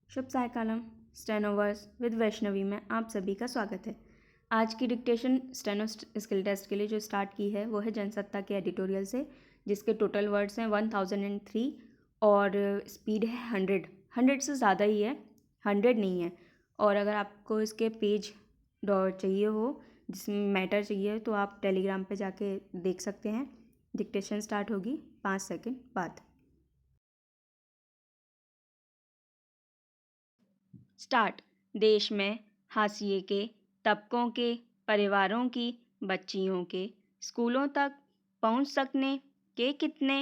शुभ सायकालम। स्टेनोवर्स with Vaishnavi में आप सभी का स्वागत है। आज की डिक्टेशन स्टेनो स्किल टेस्ट के लिए जो स्टार्ट की है वो है जनसत्ता के एडिटोरियल से, जिसके टोटल वर्ड्स हैं 1003 और स्पीड है 100 से ज़्यादा ही है, 100 नहीं है। और अगर आपको इसके पेज चाहिए हो जिसमें मैटर चाहिए तो आप टेलीग्राम पे जाके देख सकते हैं। डिक्टेशन स्टार्ट होगी 5 सेकंड बाद। स्टार्ट। देश में हाशिए के तबकों के परिवारों की बच्चियों के स्कूलों तक पहुंच सकने के कितने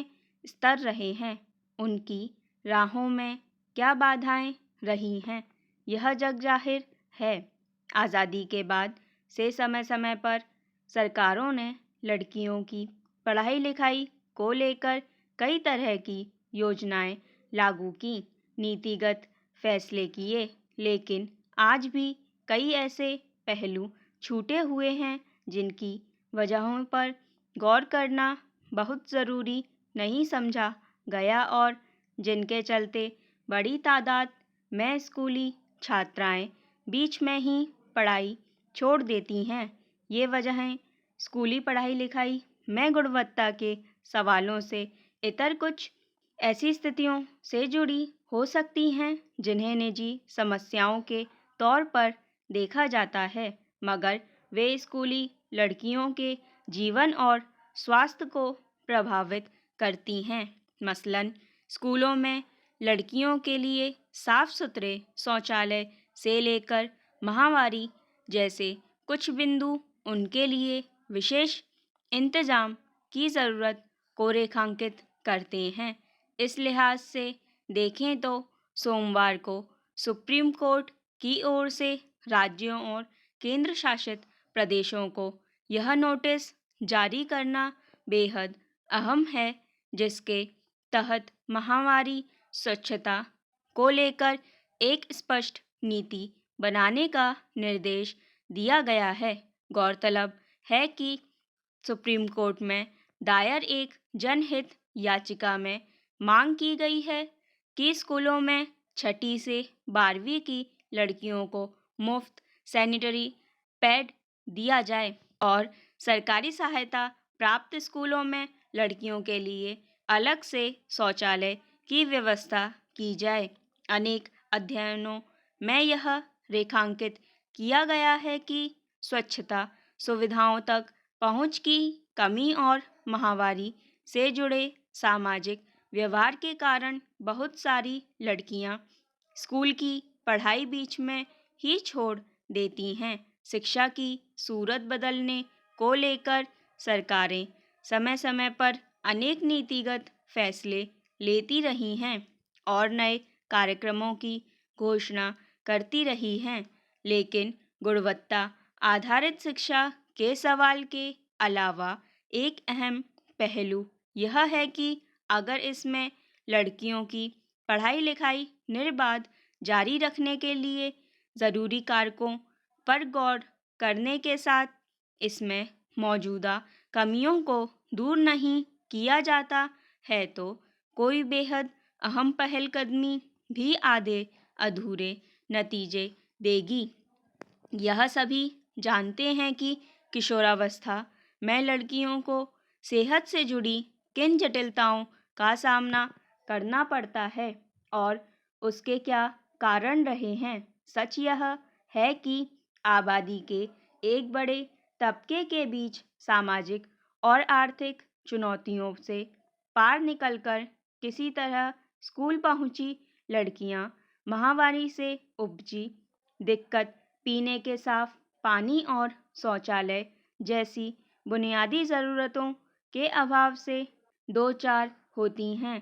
स्तर रहे हैं, उनकी राहों में क्या बाधाएं रही हैं, यह जग जाहिर है। आज़ादी के बाद से समय समय पर सरकारों ने लड़कियों की पढ़ाई लिखाई को लेकर कई तरह की योजनाएं लागू की, नीतिगत फैसले किए, लेकिन आज भी कई ऐसे पहलू छूटे हुए हैं जिनकी वजहों पर गौर करना बहुत ज़रूरी नहीं समझा गया और जिनके चलते बड़ी तादाद में स्कूली छात्राएं बीच में ही पढ़ाई छोड़ देती हैं। ये वजहें स्कूली पढ़ाई लिखाई में गुणवत्ता के सवालों से इतर कुछ ऐसी स्थितियों से जुड़ी हो सकती हैं जिन्हें निजी समस्याओं के तौर पर देखा जाता है, मगर वे स्कूली लड़कियों के जीवन और स्वास्थ्य को प्रभावित करती हैं। मसलन स्कूलों में लड़कियों के लिए साफ सुथरे शौचालय से लेकर माहवारी जैसे कुछ बिंदु उनके लिए विशेष इंतजाम की ज़रूरत को रेखांकित करते हैं। इस लिहाज से देखें तो सोमवार को सुप्रीम कोर्ट की ओर से राज्यों और केंद्र शासित प्रदेशों को यह नोटिस जारी करना बेहद अहम है, जिसके तहत महामारी स्वच्छता को लेकर एक स्पष्ट नीति बनाने का निर्देश दिया गया है। गौरतलब है कि सुप्रीम कोर्ट में दायर एक जनहित याचिका में मांग की गई है कि स्कूलों में 6ठी से 12वीं की लड़कियों को मुफ्त सैनिटरी पैड दिया जाए और सरकारी सहायता प्राप्त स्कूलों में लड़कियों के लिए अलग से शौचालय की व्यवस्था की जाए। अनेक अध्ययनों में यह रेखांकित किया गया है कि स्वच्छता सुविधाओं तक पहुंच की कमी और माहवारी से जुड़े सामाजिक व्यवहार के कारण बहुत सारी लड़कियां स्कूल की पढ़ाई बीच में ही छोड़ देती हैं। शिक्षा की सूरत बदलने को लेकर सरकारें समय समय पर अनेक नीतिगत फैसले लेती रही हैं और नए कार्यक्रमों की घोषणा करती रही हैं, लेकिन गुणवत्ता आधारित शिक्षा के सवाल के अलावा एक अहम पहलू यह है कि अगर इसमें लड़कियों की पढ़ाई लिखाई निर्बाध जारी रखने के लिए ज़रूरी कारकों पर गौर करने के साथ इसमें मौजूदा कमियों को दूर नहीं किया जाता है तो कोई बेहद अहम पहलकदमी भी आधे अधूरे नतीजे देगी। यह सभी जानते हैं कि किशोरावस्था में लड़कियों को सेहत से जुड़ी किन जटिलताओं का सामना करना पड़ता है और उसके क्या कारण रहे हैं। सच यह है कि आबादी के एक बड़े तबके के बीच सामाजिक और आर्थिक चुनौतियों से पार निकलकर किसी तरह स्कूल पहुंची लड़कियां माहवारी से उपजी दिक्कत, पीने के साफ पानी और शौचालय जैसी बुनियादी ज़रूरतों के अभाव से दो चार होती हैं।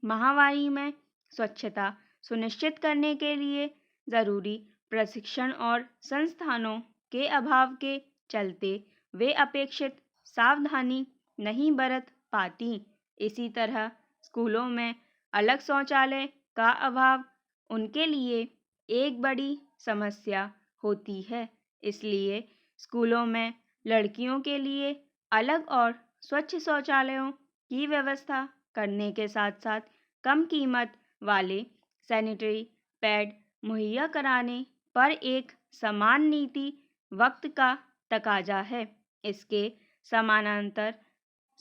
माहवारी में स्वच्छता सुनिश्चित करने के लिए ज़रूरी प्रशिक्षण और संस्थानों के अभाव के चलते वे अपेक्षित सावधानी नहीं बरत पाती। इसी तरह स्कूलों में अलग शौचालय का अभाव उनके लिए एक बड़ी समस्या होती है। इसलिए स्कूलों में लड़कियों के लिए अलग और स्वच्छ शौचालयों की व्यवस्था करने के साथ साथ कम कीमत वाले सैनिटरी पैड मुहैया कराने पर एक समान नीति वक्त का तकाजा है। इसके समानांतर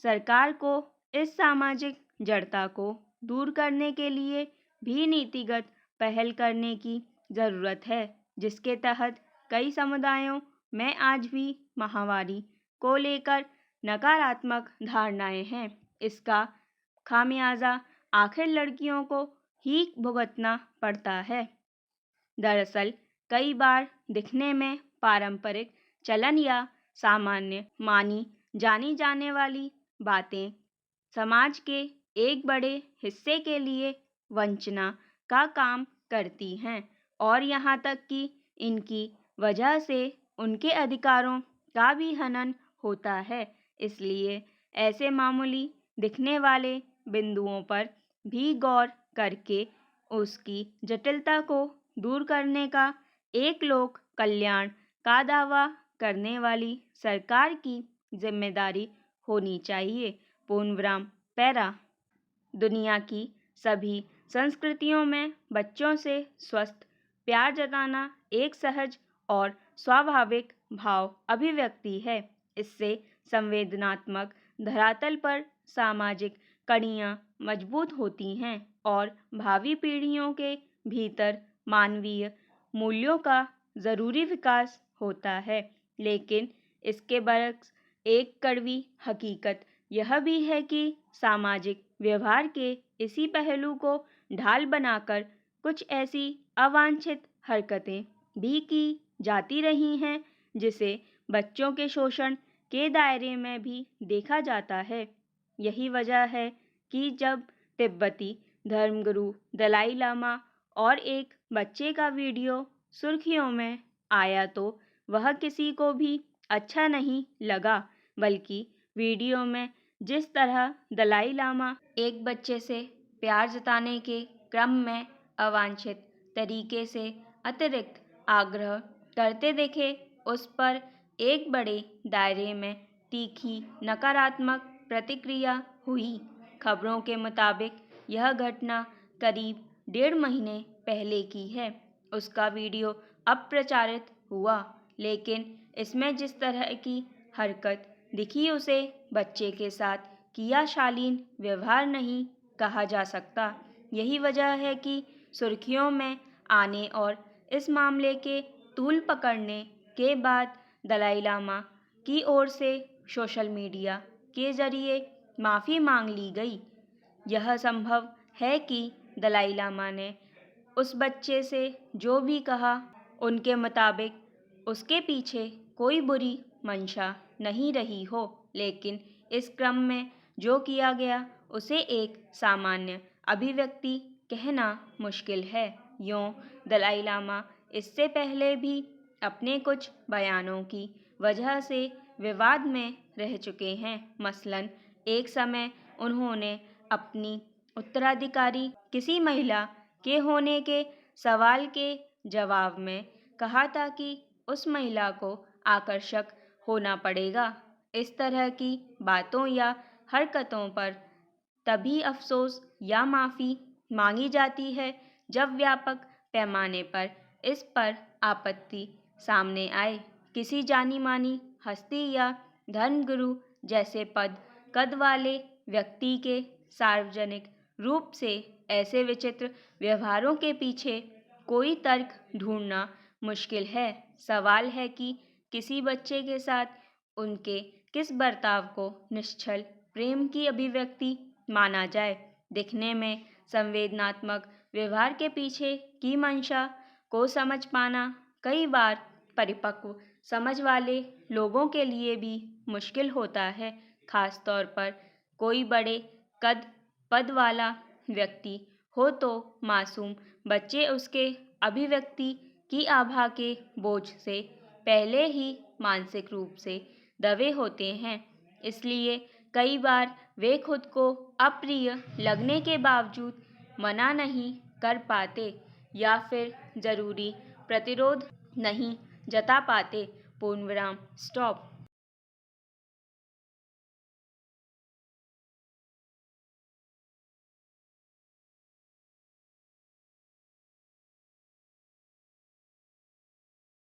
सरकार को इस सामाजिक जड़ता को दूर करने के लिए भी नीतिगत पहल करने की ज़रूरत है, जिसके तहत कई समुदायों में आज भी माहवारी को लेकर नकारात्मक धारणाएं हैं। इसका खामियाजा आखिर लड़कियों को ही भुगतना पड़ता है। दरअसल कई बार दिखने में पारंपरिक चलन या सामान्य मानी जानी जाने वाली बातें समाज के एक बड़े हिस्से के लिए वंचना का काम करती हैं और यहाँ तक कि इनकी वजह से उनके अधिकारों का भी हनन होता है। इसलिए ऐसे मामूली दिखने वाले बिंदुओं पर भी गौर करके उसकी जटिलता को दूर करने का एक लोक कल्याण का दावा करने वाली सरकार की जिम्मेदारी होनी चाहिए। पूर्णविराम पैरा। दुनिया की सभी संस्कृतियों में बच्चों से स्वस्थ प्यार जताना एक सहज और स्वाभाविक भाव अभिव्यक्ति है। इससे संवेदनात्मक धरातल पर सामाजिक कड़ियाँ मजबूत होती हैं और भावी पीढ़ियों के भीतर मानवीय मूल्यों का ज़रूरी विकास होता है। लेकिन इसके बरक्स एक कड़वी हकीकत यह भी है कि सामाजिक व्यवहार के इसी पहलू को ढाल बनाकर कुछ ऐसी अवांछित हरकतें भी की जाती रही हैं जिसे बच्चों के शोषण के दायरे में भी देखा जाता है। यही वजह है कि जब तिब्बती धर्मगुरु दलाई लामा और एक बच्चे का वीडियो सुर्खियों में आया तो वह किसी को भी अच्छा नहीं लगा, बल्कि वीडियो में जिस तरह दलाई लामा एक बच्चे से प्यार जताने के क्रम में अवांछित तरीके से अतिरिक्त आग्रह करते दिखे, उस पर एक बड़े दायरे में तीखी नकारात्मक प्रतिक्रिया हुई। खबरों के मुताबिक यह घटना करीब 1.5 महीने पहले की है। उसका वीडियो अब प्रचारित हुआ, लेकिन इसमें जिस तरह की हरकत दिखी उसे बच्चे के साथ किया शालीन व्यवहार नहीं कहा जा सकता। यही वजह है कि सुर्खियों में आने और इस मामले के तूल पकड़ने के बाद दलाई लामा की ओर से सोशल मीडिया के जरिए माफ़ी मांग ली गई। यह संभव है कि दलाई लामा ने उस बच्चे से जो भी कहा, उनके मुताबिक उसके पीछे कोई बुरी मंशा नहीं रही हो, लेकिन इस क्रम में जो किया गया उसे एक सामान्य अभिव्यक्ति कहना मुश्किल है। यूँ दलाई लामा इससे पहले भी अपने कुछ बयानों की वजह से विवाद में रह चुके हैं। मसलन एक समय उन्होंने अपनी उत्तराधिकारी किसी महिला के होने के सवाल के जवाब में कहा था कि उस महिला को आकर्षक होना पड़ेगा। इस तरह की बातों या हरकतों पर तभी अफसोस या माफ़ी मांगी जाती है जब व्यापक पैमाने पर इस पर आपत्ति सामने आए। किसी जानी मानी हस्ती या धर्मगुरु जैसे पद कद वाले व्यक्ति के सार्वजनिक रूप से ऐसे विचित्र व्यवहारों के पीछे कोई तर्क ढूंढना मुश्किल है। सवाल है कि किसी बच्चे के साथ उनके किस बर्ताव को निश्चल प्रेम की अभिव्यक्ति माना जाए। दिखने में संवेदनात्मक व्यवहार के पीछे की मंशा को समझ पाना कई बार परिपक्व समझ वाले लोगों के लिए भी मुश्किल होता है, खासतौर पर कोई बड़े कद पद वाला व्यक्ति हो तो मासूम बच्चे उसके अभिव्यक्ति की आभा के बोझ से पहले ही मानसिक रूप से दबे होते हैं। इसलिए कई बार वे खुद को अप्रिय लगने के बावजूद मना नहीं कर पाते या फिर ज़रूरी प्रतिरोध नहीं जता पाते। पूर्णविराम स्टॉप।